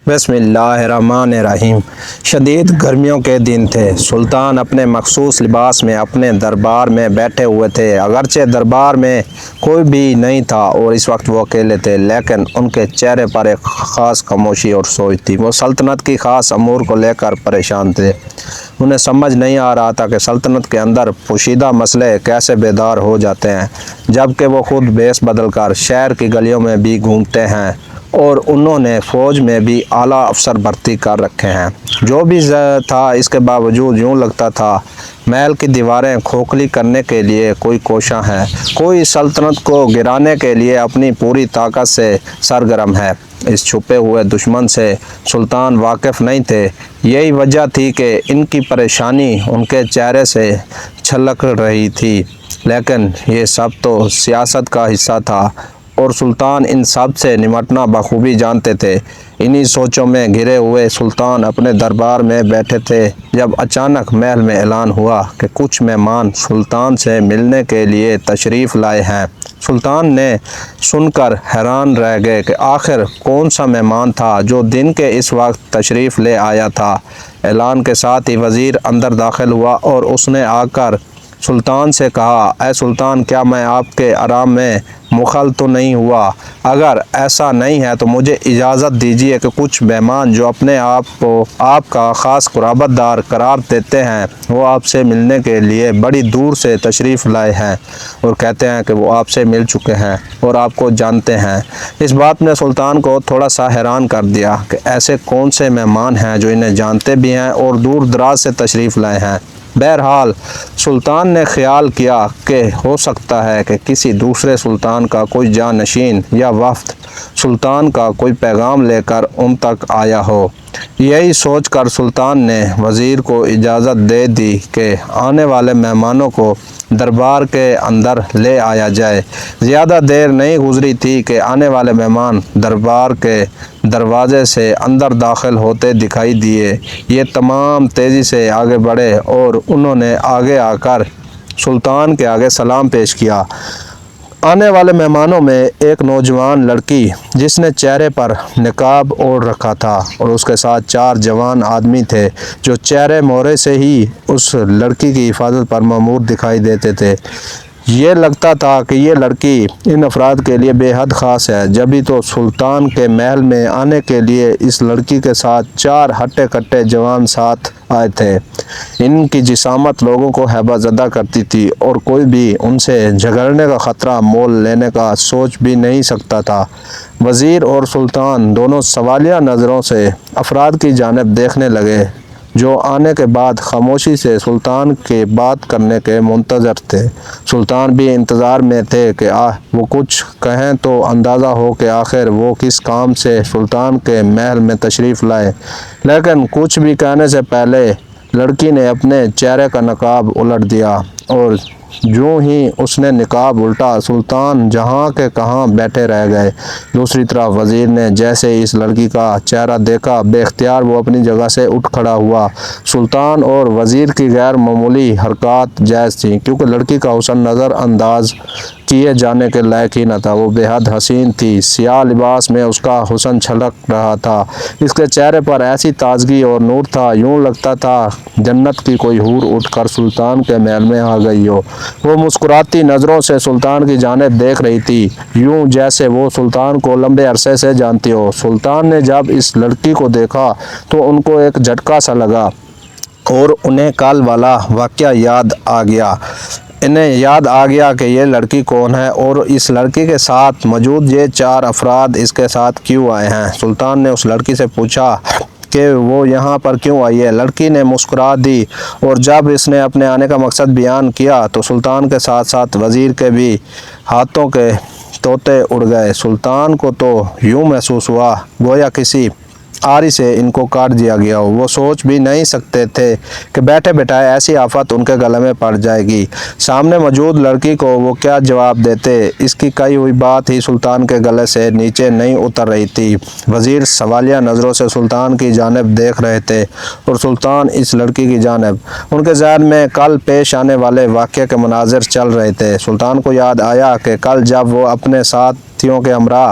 بسم اللہ الرحمن الرحیم۔ شدید گرمیوں کے دن تھے۔ سلطان اپنے مخصوص لباس میں اپنے دربار میں بیٹھے ہوئے تھے۔ اگرچہ دربار میں کوئی بھی نہیں تھا اور اس وقت وہ اکیلے تھے، لیکن ان کے چہرے پر ایک خاص خاموشی اور سوچ تھی۔ وہ سلطنت کی خاص امور کو لے کر پریشان تھے۔ انہیں سمجھ نہیں آ رہا تھا کہ سلطنت کے اندر پوشیدہ مسئلے کیسے بیدار ہو جاتے ہیں، جبکہ وہ خود بیس بدل کر شہر کی گلیوں میں بھی گھومتے ہیں اور انہوں نے فوج میں بھی اعلیٰ افسر بھرتی کر رکھے ہیں۔ جو بھی تھا، اس کے باوجود یوں لگتا تھا محل کی دیواریں کھوکھلی کرنے کے لیے کوئی کوشاں ہے، کوئی سلطنت کو گرانے کے لیے اپنی پوری طاقت سے سرگرم ہے۔ اس چھپے ہوئے دشمن سے سلطان واقف نہیں تھے۔ یہی وجہ تھی کہ ان کی پریشانی ان کے چہرے سے چھلک رہی تھی، لیکن یہ سب تو سیاست کا حصہ تھا اور سلطان ان سب سے نمٹنا بخوبی جانتے تھے۔ انہی سوچوں میں گھرے ہوئے سلطان اپنے دربار میں بیٹھے تھے جب اچانک محل میں اعلان ہوا کہ کچھ مہمان سلطان سے ملنے کے لیے تشریف لائے ہیں۔ سلطان نے سن کر حیران رہ گئے کہ آخر کون سا مہمان تھا جو دن کے اس وقت تشریف لے آیا تھا۔ اعلان کے ساتھ ہی وزیر اندر داخل ہوا اور اس نے آ کر سلطان سے کہا، اے سلطان، کیا میں آپ کے آرام میں مخل تو نہیں ہوا؟ اگر ایسا نہیں ہے تو مجھے اجازت دیجیے کہ کچھ مہمان جو اپنے آپ کو آپ کا خاص قرابت دار قرار دیتے ہیں، وہ آپ سے ملنے کے لیے بڑی دور سے تشریف لائے ہیں اور کہتے ہیں کہ وہ آپ سے مل چکے ہیں اور آپ کو جانتے ہیں۔ اس بات نے سلطان کو تھوڑا سا حیران کر دیا کہ ایسے کون سے مہمان ہیں جو انہیں جانتے بھی ہیں اور دور دراز سے تشریف لائے ہیں۔ بہرحال سلطان نے خیال کیا کہ ہو سکتا ہے کہ کسی دوسرے سلطان کا کوئی جانشین یا وفد سلطان کا کوئی پیغام لے کر ان تک آیا ہو۔ یہی سوچ کر سلطان نے وزیر کو اجازت دے دی کہ آنے والے مہمانوں کو دربار کے اندر لے آیا جائے۔ زیادہ دیر نہیں گزری تھی کہ آنے والے مہمان دربار کے دروازے سے اندر داخل ہوتے دکھائی دیے۔ یہ تمام تیزی سے آگے بڑھے اور انہوں نے آگے آ کر سلطان کے آگے سلام پیش کیا۔ آنے والے مہمانوں میں ایک نوجوان لڑکی جس نے چہرے پر نقاب اوڑھ رکھا تھا اور اس کے ساتھ 4 جوان آدمی تھے جو چہرے مہرے سے ہی اس لڑکی کی حفاظت پر مامور دکھائی دیتے تھے۔ یہ لگتا تھا کہ یہ لڑکی ان افراد کے لیے بے حد خاص ہے، جبھی تو سلطان کے محل میں آنے کے لیے اس لڑکی کے ساتھ 4 ہٹے کٹے جوان ساتھ آئے تھے۔ ان کی جسامت لوگوں کو ہیبت زدہ کرتی تھی اور کوئی بھی ان سے جھگڑنے کا خطرہ مول لینے کا سوچ بھی نہیں سکتا تھا۔ وزیر اور سلطان دونوں سوالیہ نظروں سے افراد کی جانب دیکھنے لگے جو آنے کے بعد خاموشی سے سلطان کے بات کرنے کے منتظر تھے۔ سلطان بھی انتظار میں تھے کہ وہ کچھ کہیں تو اندازہ ہو کہ آخر وہ کس کام سے سلطان کے محل میں تشریف لائے، لیکن کچھ بھی کہنے سے پہلے لڑکی نے اپنے چہرے کا نقاب الٹ دیا اور جوں ہی اس نے نقاب الٹا، سلطان جہاں کے کہاں بیٹھے رہ گئے۔ دوسری طرف وزیر نے جیسے اس لڑکی کا چہرہ دیکھا، بے اختیار وہ اپنی جگہ سے اٹھ کھڑا ہوا۔ سلطان اور وزیر کی غیر معمولی حرکات جائز تھیں کیونکہ لڑکی کا حسن نظر انداز کیے جانے کے لائق ہی نہ تھا۔ وہ بے حد حسین تھی، سیاہ لباس میں اس کا حسن چھلک رہا تھا۔ اس کے چہرے پر ایسی تازگی اور نور تھا، یوں لگتا تھا جنت کی کوئی حور اٹھ کر سلطان کے محل میں آ گئی ہو۔ وہ مسکراتی نظروں سے سلطان کی جانب دیکھ رہی تھی، یوں جیسے وہ سلطان کو لمبے عرصے سے جانتی ہو۔ سلطان نے جب اس لڑکی کو دیکھا تو ان کو ایک جھٹکا سا لگا اور انہیں کل والا واقعہ یاد آ گیا۔ انہیں یاد آ گیا کہ یہ لڑکی کون ہے اور اس لڑکی کے ساتھ موجود یہ 4 افراد اس کے ساتھ کیوں آئے ہیں۔ سلطان نے اس لڑکی سے پوچھا کہ وہ یہاں پر کیوں آئی ہے۔ لڑکی نے مسکرا دی اور جب اس نے اپنے آنے کا مقصد بیان کیا تو سلطان کے ساتھ ساتھ وزیر کے بھی ہاتھوں کے طوطے اڑ گئے۔ سلطان کو تو یوں محسوس ہوا گویا کسی آری سے ان کو کاٹ دیا گیا ہو۔ وہ سوچ بھی نہیں سکتے تھے کہ بیٹھے بیٹھائے ایسی آفت ان کے گلے میں پڑ جائے گی۔ سامنے موجود لڑکی کو وہ کیا جواب دیتے، اس کی کہی ہوئی بات ہی سلطان کے گلے سے نیچے نہیں اتر رہی تھی۔ وزیر سوالیہ نظروں سے سلطان کی جانب دیکھ رہے تھے اور سلطان اس لڑکی کی جانب۔ ان کے ذہن میں کل پیش آنے والے واقعے کے مناظر چل رہے تھے۔ سلطان کو یاد آیا کہ کل جب وہ اپنے ساتھیوں کے ہمراہ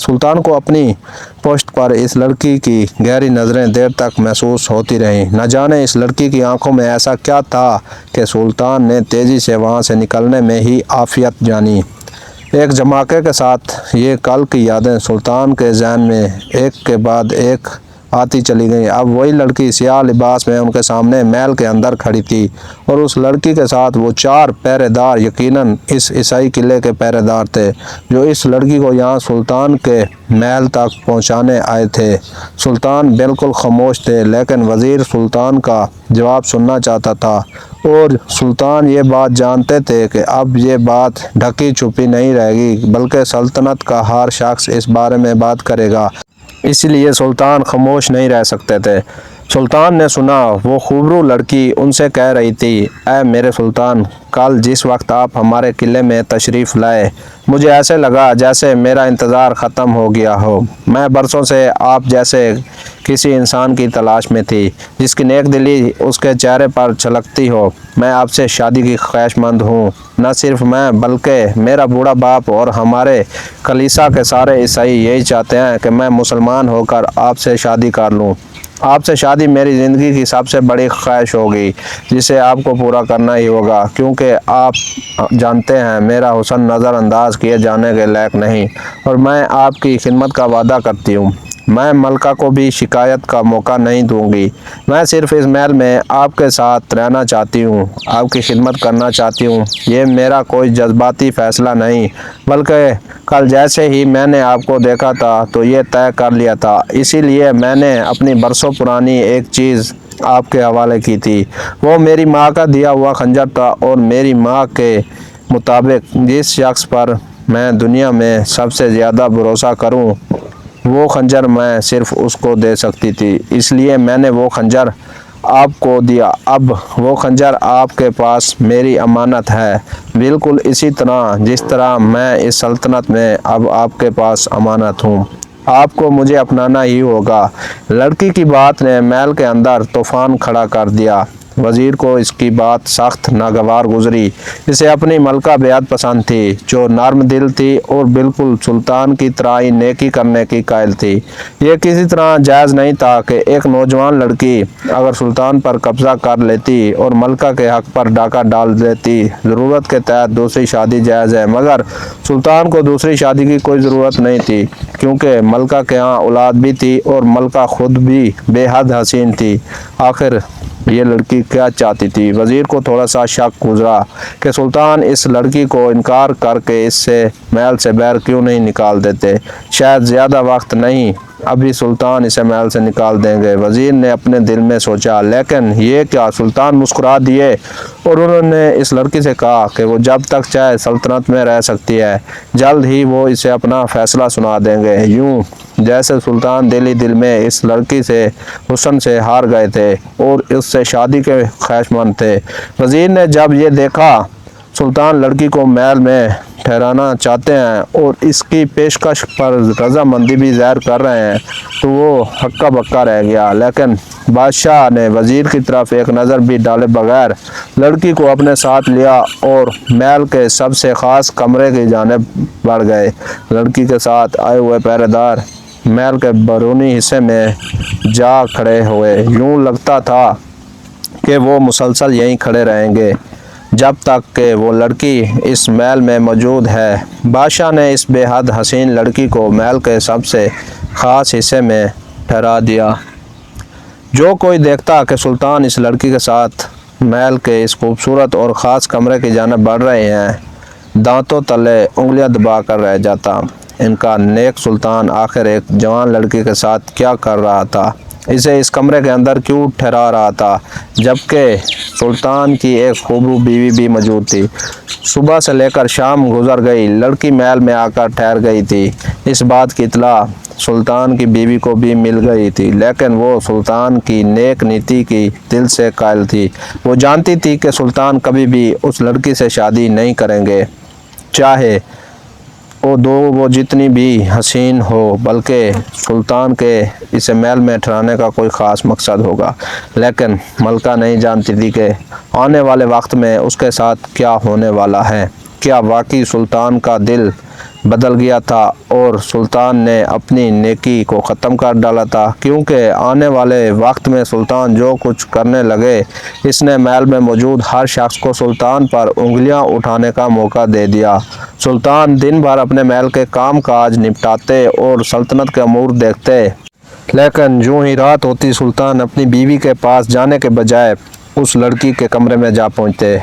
سلطان کو اپنی پشت پر اس لڑکی کی گہری نظریں دیر تک محسوس ہوتی رہیں۔ نہ جانے اس لڑکی کی آنکھوں میں ایسا کیا تھا کہ سلطان نے تیزی سے وہاں سے نکلنے میں ہی عافیت جانی۔ ایک جھماکے کے ساتھ یہ کل کی یادیں سلطان کے ذہن میں ایک کے بعد ایک آتی چلی گئیں۔ اب وہی لڑکی سیاہ لباس میں ان کے سامنے محل کے اندر کھڑی تھی، اور اس لڑکی کے ساتھ وہ 4 پہرے دار یقیناً اس عیسائی قلعے کے پہرے دار تھے جو اس لڑکی کو یہاں سلطان کے محل تک پہنچانے آئے تھے۔ سلطان بالکل خاموش تھے، لیکن وزیر سلطان کا جواب سننا چاہتا تھا، اور سلطان یہ بات جانتے تھے کہ اب یہ بات ڈھکی چھپی نہیں رہے گی، بلکہ سلطنت کا ہر شخص اس بارے میں بات کرے گا۔ اس لیے سلطان خاموش نہیں رہ سکتے تھے۔ سلطان نے سنا وہ خوبرو لڑکی ان سے کہہ رہی تھی، اے میرے سلطان، کل جس وقت آپ ہمارے قلعے میں تشریف لائے، مجھے ایسے لگا جیسے میرا انتظار ختم ہو گیا ہو۔ میں برسوں سے آپ جیسے کسی انسان کی تلاش میں تھی جس کی نیک دلی اس کے چہرے پر چھلکتی ہو۔ میں آپ سے شادی کی خواہش مند ہوں۔ نہ صرف میں بلکہ میرا بوڑھا باپ اور ہمارے کلیسا کے سارے عیسائی یہی چاہتے ہیں کہ میں مسلمان ہو کر آپ سے شادی کر لوں۔ آپ سے شادی میری زندگی کی سب سے بڑی خواہش ہوگی جسے آپ کو پورا کرنا ہی ہوگا، کیونکہ آپ جانتے ہیں میرا حسن نظر انداز کیے جانے کے لائق نہیں، اور میں آپ کی خدمت کا وعدہ کرتی ہوں۔ میں ملکہ کو بھی شکایت کا موقع نہیں دوں گی۔ میں صرف اس محل میں آپ کے ساتھ رہنا چاہتی ہوں، آپ کی خدمت کرنا چاہتی ہوں۔ یہ میرا کوئی جذباتی فیصلہ نہیں، بلکہ کل جیسے ہی میں نے آپ کو دیکھا تھا تو یہ طے کر لیا تھا۔ اسی لیے میں نے اپنی برسوں پرانی ایک چیز آپ کے حوالے کی تھی۔ وہ میری ماں کا دیا ہوا خنجر تھا، اور میری ماں کے مطابق جس شخص پر میں دنیا میں سب سے زیادہ بھروسہ کروں، وہ خنجر میں صرف اس کو دے سکتی تھی۔ اس لیے میں نے وہ خنجر آپ کو دیا۔ اب وہ خنجر آپ کے پاس میری امانت ہے، بالکل اسی طرح جس طرح میں اس سلطنت میں اب آپ کے پاس امانت ہوں۔ آپ کو مجھے اپنانا ہی ہوگا۔ لڑکی کی بات نے محل کے اندر طوفان کھڑا کر دیا۔ وزیر کو اس کی بات سخت ناگوار گزری۔ اسے اپنی ملکہ بیعت پسند تھی، جو نرم دل تھی اور بالکل سلطان کی طرح ہی نیکی کرنے کی قائل تھی۔ یہ کسی طرح جائز نہیں تھا کہ ایک نوجوان لڑکی اگر سلطان پر قبضہ کر لیتی اور ملکہ کے حق پر ڈاکہ ڈال دیتی۔ ضرورت کے تحت دوسری شادی جائز ہے، مگر سلطان کو دوسری شادی کی کوئی ضرورت نہیں تھی، کیونکہ ملکہ کے ہاں اولاد بھی تھی اور ملکہ خود بھی بے حد حسین تھی۔ آخر یہ لڑکی کیا چاہتی تھی؟ وزیر کو تھوڑا سا شک گزرا کہ سلطان اس لڑکی کو انکار کر کے اس سے محل سے باہر کیوں نہیں نکال دیتے۔ شاید زیادہ وقت نہیں، ابھی سلطان اسے محل سے نکال دیں گے، وزیر نے اپنے دل میں سوچا۔ لیکن یہ کیا؟ سلطان مسکرا دیے اور انہوں نے اس لڑکی سے کہا کہ وہ جب تک چاہے سلطنت میں رہ سکتی ہے، جلد ہی وہ اسے اپنا فیصلہ سنا دیں گے۔ یوں جیسے سلطان دل ہی دل میں اس لڑکی سے حسن سے ہار گئے تھے اور اس سے شادی کے خواہش مند تھے۔ وزیر نے جب یہ دیکھا سلطان لڑکی کو محل میں ٹھہرانا چاہتے ہیں اور اس کی پیشکش پر رضامندی بھی ظاہر کر رہے ہیں، تو وہ ہکا بکا رہ گیا۔ لیکن بادشاہ نے وزیر کی طرف ایک نظر بھی ڈالے بغیر لڑکی کو اپنے ساتھ لیا اور محل کے سب سے خاص کمرے کی جانب بڑھ گئے۔ لڑکی کے ساتھ آئے ہوئے پہرے دار محل کے بیرونی حصے میں جا کھڑے ہوئے۔ یوں لگتا تھا کہ وہ مسلسل یہیں کھڑے رہیں گے جب تک کہ وہ لڑکی اس محل میں موجود ہے۔ بادشاہ نے اس بے حد حسین لڑکی کو محل کے سب سے خاص حصے میں ٹھہرا دیا۔ جو کوئی دیکھتا کہ سلطان اس لڑکی کے ساتھ محل کے اس خوبصورت اور خاص کمرے کی جانب بڑھ رہے ہیں، دانتوں تلے انگلیاں دبا کر رہ جاتا۔ ان کا نیک سلطان آخر ایک جوان لڑکی کے ساتھ کیا کر رہا تھا؟ اسے اس کمرے کے اندر کیوں ٹھہرا رہا تھا، جبکہ سلطان کی ایک خوبصورت بیوی بھی موجود تھی؟ صبح سے لے کر شام گزر گئی، لڑکی محل میں آ کر ٹھہر گئی تھی۔ اس بات کی اطلاع سلطان کی بیوی کو بھی مل گئی تھی، لیکن وہ سلطان کی نیک نیتی کی دل سے قائل تھی۔ وہ جانتی تھی کہ سلطان کبھی بھی اس لڑکی سے شادی نہیں کریں گے، چاہے وہ جتنی بھی حسین ہو، بلکہ سلطان کے اسے محل میں ٹھہرانے کا کوئی خاص مقصد ہوگا۔ لیکن ملکہ نہیں جانتی تھی کہ آنے والے وقت میں اس کے ساتھ کیا ہونے والا ہے۔ کیا واقعی سلطان کا دل بدل گیا تھا اور سلطان نے اپنی نیکی کو ختم کر ڈالا تھا، کیونکہ آنے والے وقت میں سلطان جو کچھ کرنے لگے، اس نے محل میں موجود ہر شخص کو سلطان پر انگلیاں اٹھانے کا موقع دے دیا۔ سلطان دن بھر اپنے محل کے کام کاج نپٹاتے اور سلطنت کے امور دیکھتے، لیکن جو ہی رات ہوتی سلطان اپنی بیوی کے پاس جانے کے بجائے اس لڑکی کے کمرے میں جا پہنچتے۔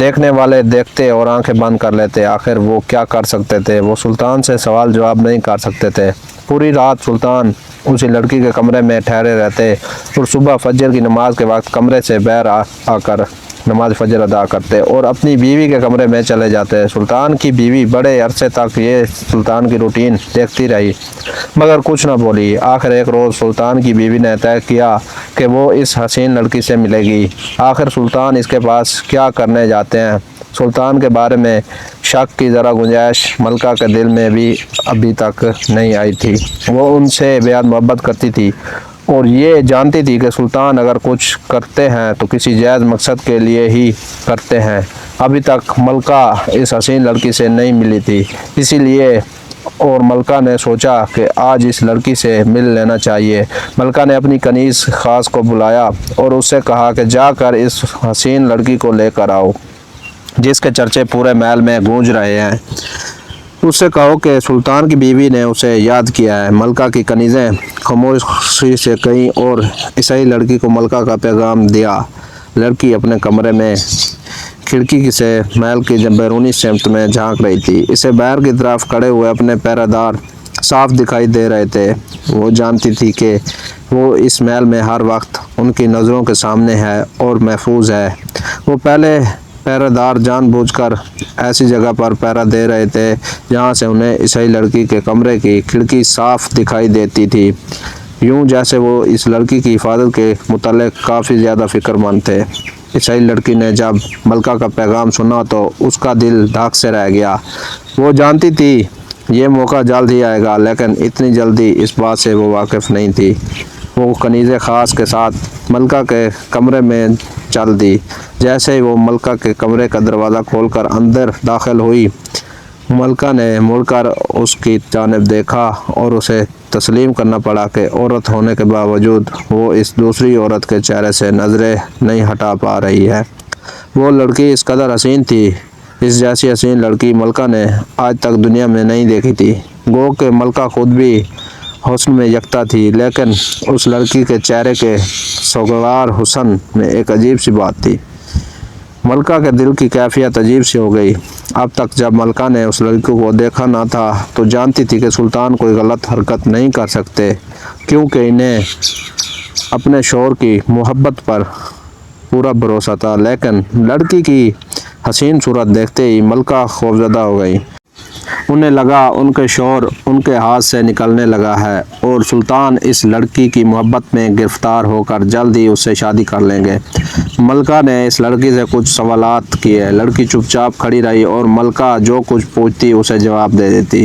دیکھنے والے دیکھتے اور آنکھیں بند کر لیتے۔ آخر وہ کیا کر سکتے تھے؟ وہ سلطان سے سوال جواب نہیں کر سکتے تھے۔ پوری رات سلطان اسی لڑکی کے کمرے میں ٹھہرے رہتے اور صبح فجر کی نماز کے وقت کمرے سے باہر آ کر نماز فجر ادا کرتے اور اپنی بیوی کے کمرے میں چلے جاتے۔ سلطان کی بیوی بڑے عرصے تک یہ سلطان کی روٹین دیکھتی رہی، مگر کچھ نہ بولی۔ آخر ایک روز سلطان کی بیوی نے طے کیا کہ وہ اس حسین لڑکی سے ملے گی۔ آخر سلطان اس کے پاس کیا کرنے جاتے ہیں؟ سلطان کے بارے میں شک کی ذرا گنجائش ملکہ کے دل میں بھی ابھی تک نہیں آئی تھی۔ وہ ان سے بے حد محبت کرتی تھی اور یہ جانتی تھی کہ سلطان اگر کچھ کرتے ہیں تو کسی جائز مقصد کے لیے ہی کرتے ہیں۔ ابھی تک ملکہ اس حسین لڑکی سے نہیں ملی تھی، اسی لیے اور ملکہ نے سوچا کہ آج اس لڑکی سے مل لینا چاہیے۔ ملکہ نے اپنی کنیز خاص کو بلایا اور اس سے کہا کہ جا کر اس حسین لڑکی کو لے کر آؤ جس کے چرچے پورے محل میں گونج رہے ہیں۔ اس سے کہو کہ سلطان کی بیوی نے اسے یاد کیا ہے۔ ملکہ کی کنیزیں خاموشی سے کہیں اور عیسائی لڑکی کو ملکہ کا پیغام دیا۔ لڑکی اپنے کمرے میں کھڑکی سے محل کی بیرونی سمت میں جھانک رہی تھی۔ اسے باہر کی طرف کھڑے ہوئے اپنے پہرہ دار صاف دکھائی دے رہے تھے۔ وہ جانتی تھی کہ وہ اس محل میں ہر وقت ان کی نظروں کے سامنے ہے اور محفوظ ہے۔ وہ پہلے پہرہ دار جان بوجھ کر ایسی جگہ پر پہرہ دے رہے تھے جہاں سے انہیں عیسائی لڑکی کے کمرے کی کھڑکی صاف دکھائی دیتی تھی، یوں جیسے وہ اس لڑکی کی حفاظت کے متعلق کافی زیادہ فکر مند تھے۔ عیسائی لڑکی نے جب ملکہ کا پیغام سنا تو اس کا دل دھک سے رہ گیا۔ وہ جانتی تھی یہ موقع جلد ہی آئے گا، لیکن اتنی جلدی اس بات سے وہ واقف نہیں تھی۔ وہ کنیز خاص کے ساتھ ملکہ کے کمرے میں چل دی۔ جیسے ہی وہ ملکہ کے کمرے کا دروازہ کھول کر اندر داخل ہوئی، ملکہ نے مڑ کر اس کی جانب دیکھا اور اسے تسلیم کرنا پڑا کہ عورت ہونے کے باوجود وہ اس دوسری عورت کے چہرے سے نظریں نہیں ہٹا پا رہی ہے۔ وہ لڑکی اس قدر حسین تھی، اس جیسی حسین لڑکی ملکہ نے آج تک دنیا میں نہیں دیکھی تھی۔ گو کہ ملکہ خود بھی حسن میں یکتا تھی، لیکن اس لڑکی کے چہرے کے سوگوار حسن میں ایک عجیب سی بات تھی۔ ملکہ کے دل کی کیفیت عجیب سی ہو گئی۔ اب تک جب ملکہ نے اس لڑکی کو دیکھا نہ تھا تو جانتی تھی کہ سلطان کوئی غلط حرکت نہیں کر سکتے، کیونکہ انہیں اپنے شوہر کی محبت پر پورا بھروسہ تھا۔ لیکن لڑکی کی حسین صورت دیکھتے ہی ملکہ خوفزدہ ہو گئی۔ انہیں لگا ان کے شوہر ان کے ہاتھ سے نکلنے لگا ہے اور سلطان اس لڑکی کی محبت میں گرفتار ہو کر جلد ہی اس سے شادی کر لیں گے۔ ملکہ نے اس لڑکی سے کچھ سوالات کیے۔ لڑکی چپ چاپ کھڑی رہی اور ملکہ جو کچھ پوچھتی اسے جواب دے دیتی۔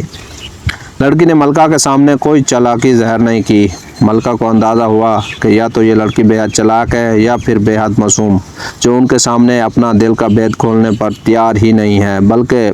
لڑکی نے ملکہ کے سامنے کوئی چالاکی ظاہر نہیں کی۔ ملکہ کو اندازہ ہوا کہ یا تو یہ لڑکی بے حد چالاک ہے یا پھر بے حد معصوم، جو ان کے سامنے اپنا دل کا بھید کھولنے پر تیار ہی نہیں ہے۔ بلکہ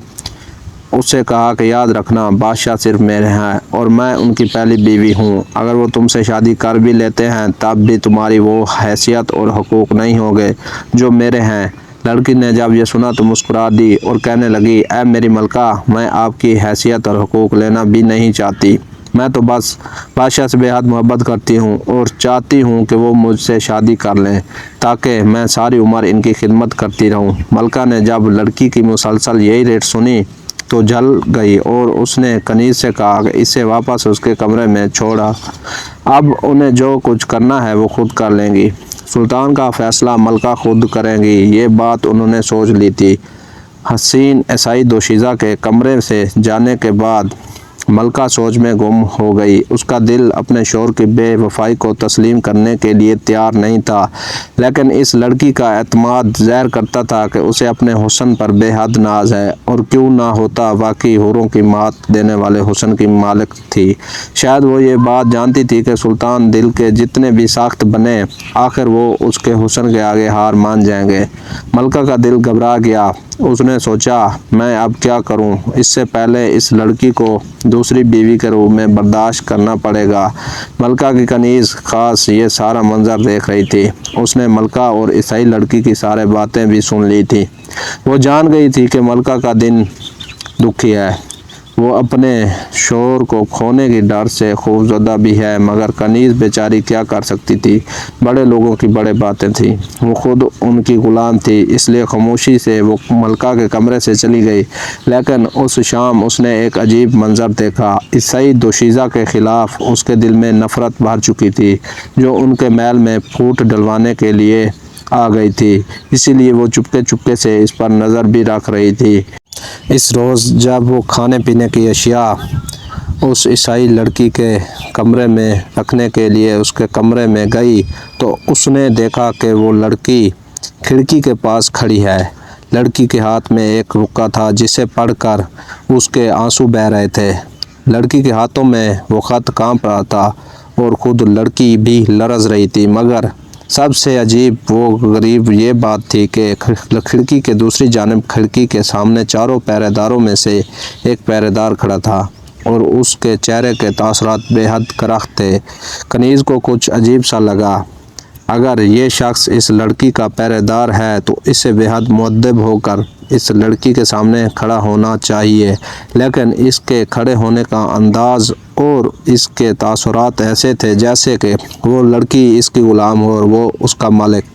اس سے کہا کہ یاد رکھنا، بادشاہ صرف میرے ہیں اور میں ان کی پہلی بیوی ہوں۔ اگر وہ تم سے شادی کر بھی لیتے ہیں تب بھی تمہاری وہ حیثیت اور حقوق نہیں ہوں گے جو میرے ہیں۔ لڑکی نے جب یہ سنا تو مسکرا دی اور کہنے لگی، اے میری ملکہ، میں آپ کی حیثیت اور حقوق لینا بھی نہیں چاہتی۔ میں تو بس بادشاہ سے بے حد محبت کرتی ہوں اور چاہتی ہوں کہ وہ مجھ سے شادی کر لیں تاکہ میں ساری عمر ان کی خدمت کرتی رہوں۔ ملکہ نے جب لڑکی کی مسلسل یہی ریٹ سنی تو جل گئی اور اس نے کنیز سے کہا کہ اسے واپس اس کے کمرے میں چھوڑا۔ اب انہیں جو کچھ کرنا ہے وہ خود کر لیں گی۔ سلطان کا فیصلہ ملکہ خود کریں گی، یہ بات انہوں نے سوچ لی تھی۔ حسین عیسائی دوشیزہ کے کمرے سے جانے کے بعد ملکہ سوچ میں گم ہو گئی۔ اس کا دل اپنے شوہر کی بے وفائی کو تسلیم کرنے کے لیے تیار نہیں تھا، لیکن اس لڑکی کا اعتماد ظاہر کرتا تھا کہ اسے اپنے حسن پر بے حد ناز ہے، اور کیوں نہ ہوتا، واقعی حوروں کی مات دینے والے حسن کی مالک تھی۔ شاید وہ یہ بات جانتی تھی کہ سلطان دل کے جتنے بھی سخت بنے، آخر وہ اس کے حسن کے آگے ہار مان جائیں گے۔ ملکہ کا دل گھبرا گیا اس نے سوچا میں اب کیا کروں، اس سے پہلے اس لڑکی کو دوسری بیوی کے روپ میں برداشت کرنا پڑے گا۔ ملکہ کی کنیز خاص یہ سارا منظر دیکھ رہی تھی۔ اس نے ملکہ اور عیسائی لڑکی کی سارے باتیں بھی سن لی تھی۔ وہ جان گئی تھی کہ ملکہ کا دن دکھی ہے، وہ اپنے شوہر کو کھونے کی ڈر سے خوفزدہ بھی ہے، مگر کنیز بیچاری کیا کر سکتی تھی؟ بڑے لوگوں کی بڑے باتیں تھیں، وہ خود ان کی غلام تھی، اس لیے خاموشی سے وہ ملکہ کے کمرے سے چلی گئی۔ لیکن اس شام اس نے ایک عجیب منظر دیکھا۔ عیسائی دوشیزہ کے خلاف اس کے دل میں نفرت بھر چکی تھی، جو ان کے محل میں پھوٹ ڈلوانے کے لیے آ گئی تھی، اسی لیے وہ چپکے چپکے سے اس پر نظر بھی رکھ رہی تھی۔ اس روز جب وہ کھانے پینے کی اشیاء اس عیسائی لڑکی کے کمرے میں رکھنے کے لیے اس کے کمرے میں گئی تو اس نے دیکھا کہ وہ لڑکی کھڑکی کے پاس کھڑی ہے۔ لڑکی کے ہاتھ میں ایک حقہ تھا جسے پڑھ کر اس کے آنسو بہہ رہے تھے۔ لڑکی کے ہاتھوں میں وہ خط کانپ رہا تھا اور خود لڑکی بھی لرز رہی تھی، مگر سب سے عجیب و غریب یہ بات تھی کہ کھڑکی کے دوسری جانب کھڑکی کے سامنے چاروں پہرے داروں میں سے ایک پہرے دار کھڑا تھا اور اس کے چہرے کے تاثرات بے حد کرخت تھے۔ کنیز کو کچھ عجیب سا لگا، اگر یہ شخص اس لڑکی کا پہرے دار ہے تو اسے بے حد مؤدب ہو کر اس لڑکی کے سامنے کھڑا ہونا چاہیے، لیکن اس کے کھڑے ہونے کا انداز اور اس کے تاثرات ایسے تھے جیسے کہ وہ لڑکی اس کی غلام ہو اور وہ اس کا مالک۔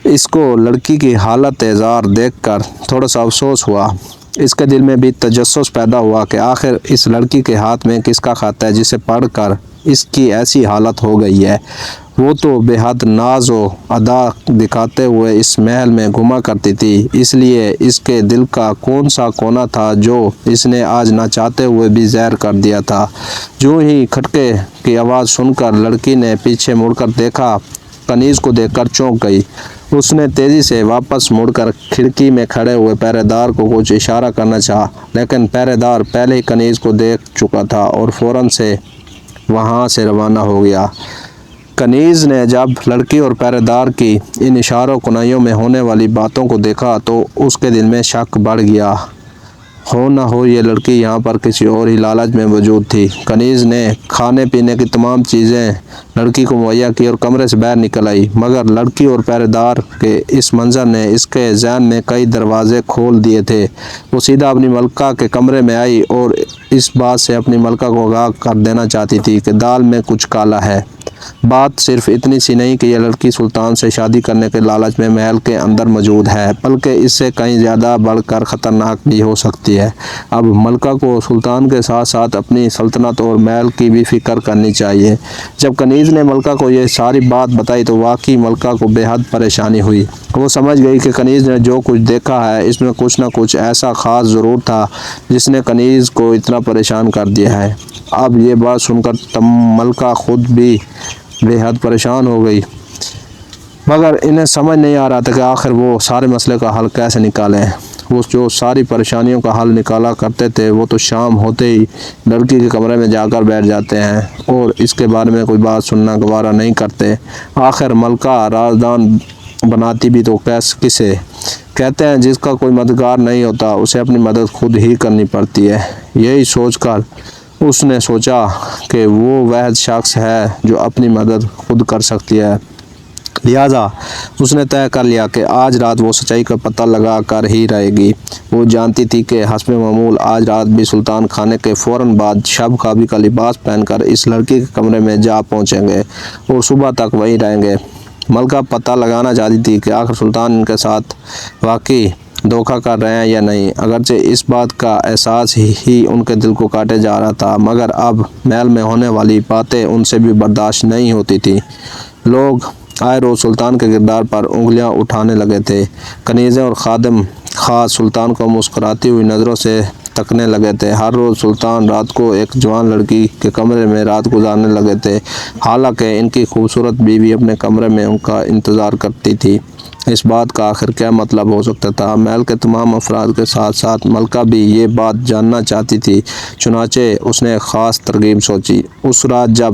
اس کو لڑکی کی حالت زار دیکھ کر تھوڑا سا افسوس ہوا۔ اس کے دل میں بھی تجسس پیدا ہوا کہ آخر اس لڑکی کے ہاتھ میں کس کا خط ہے جسے پڑھ کر اس کی ایسی حالت ہو گئی ہے۔ وہ تو بے حد ناز و ادا دکھاتے ہوئے اس محل میں گھوما کرتی تھی، اس لیے اس کے دل کا کون سا کونا تھا جو اس نے آج نہ چاہتے ہوئے بھی زہر کر دیا تھا۔ جو ہی کھٹکے کی آواز سن کر لڑکی نے پیچھے مڑ کر دیکھا، کنیز کو دیکھ کر چونک گئی۔ اس نے تیزی سے واپس مڑ کر کھڑکی میں کھڑے ہوئے پہرے دار کو کچھ اشارہ کرنا چاہا، لیکن پہرے دار پہلے ہی کنیز کو دیکھ چکا تھا اور فوراً سے وہاں سے روانہ ہو گیا۔ کنیز نے جب لڑکی اور پہرے دار کی ان اشاروں کنائیوں میں ہونے والی باتوں کو دیکھا تو اس کے دل میں شک بڑھ گیا، ہو نہ ہو یہ لڑکی یہاں پر کسی اور ہی لالچ میں موجود تھی۔ کنیز نے کھانے پینے کی تمام چیزیں لڑکی کو مہیا کی اور کمرے سے باہر نکل آئی، مگر لڑکی اور پہرے دار کے اس منظر نے اس کے ذہن میں کئی دروازے کھول دیے تھے۔ وہ سیدھا اپنی ملکہ کے کمرے میں آئی اور اس بات سے اپنی ملکہ کو آگاہ کر دینا چاہتی تھی کہ دال میں کچھ کالا ہے۔ بات صرف اتنی سی نہیں کہ یہ لڑکی سلطان سے شادی کرنے کے لالچ میں محل کے اندر موجود ہے، بلکہ اس سے کہیں زیادہ بڑھ کر خطرناک بھی ہو سکتی ہے۔ اب ملکہ کو سلطان کے ساتھ ساتھ اپنی سلطنت اور محل کی بھی فکر کرنی چاہیے۔ جب کنیز نے ملکہ کو یہ ساری بات بتائی تو واقعی ملکہ کو بے حد پریشانی ہوئی۔ وہ سمجھ گئی کہ کنیز نے جو کچھ دیکھا ہے اس میں کچھ نہ کچھ ایسا خاص ضرور تھا جس نے کنیز کو اتنا پریشان کر دیا ہے۔ اب یہ بات سن کر ملکہ خود بھی بے حد پریشان ہو گئی، مگر انہیں سمجھ نہیں آ رہا تھا کہ آخر وہ سارے مسئلے کا حل کیسے نکالیں۔ وہ جو ساری پریشانیوں کا حل نکالا کرتے تھے وہ تو شام ہوتے ہی لڑکی کے کمرے میں جا کر بیٹھ جاتے ہیں اور اس کے بارے میں کوئی بات سننا گوارا نہیں کرتے۔ آخر ملکہ رازدان بناتی بھی تو کسے؟ کہتے ہیں جس کا کوئی مددگار نہیں ہوتا اسے اپنی مدد خود ہی کرنی پڑتی ہے۔ یہی سوچ کر اس نے سوچا کہ وہ واحد شخص ہے جو اپنی مدد خود کر سکتی ہے، لہٰذا اس نے طے کر لیا کہ آج رات وہ سچائی کا پتہ لگا کر ہی رہے گی۔ وہ جانتی تھی کہ حسب معمول آج رات بھی سلطان کھانے کے فوراً بعد شب خوابی کا لباس پہن کر اس لڑکی کے کمرے میں جا پہنچیں گے اور صبح تک وہیں رہیں گے۔ ملکہ پتہ لگانا چاہتی تھی کہ آخر سلطان ان کے ساتھ واقعی دھوکہ کر رہے ہیں یا نہیں، اگرچہ اس بات کا احساس ہی ان کے دل کو کاٹے جا رہا تھا، مگر اب محل میں ہونے والی باتیں ان سے بھی برداشت نہیں ہوتی تھی۔ لوگ آئے روز سلطان کے کردار پر انگلیاں اٹھانے لگے تھے۔ کنیزیں اور خادم خاص سلطان کو مسکراتی ہوئی نظروں سے تکنے لگے تھے۔ ہر روز سلطان رات کو ایک جوان لڑکی کے کمرے میں رات گزارنے لگے تھے، حالانکہ ان کی خوبصورت بیوی اپنے کمرے میں ان کا انتظار کرتی تھی۔ اس بات کا آخر کیا مطلب ہو سکتا تھا؟ محل کے تمام افراد کے ساتھ ساتھ ملکہ بھی یہ بات جاننا چاہتی تھی، چنانچہ اس نے ایک خاص ترکیب سوچی۔ اس رات جب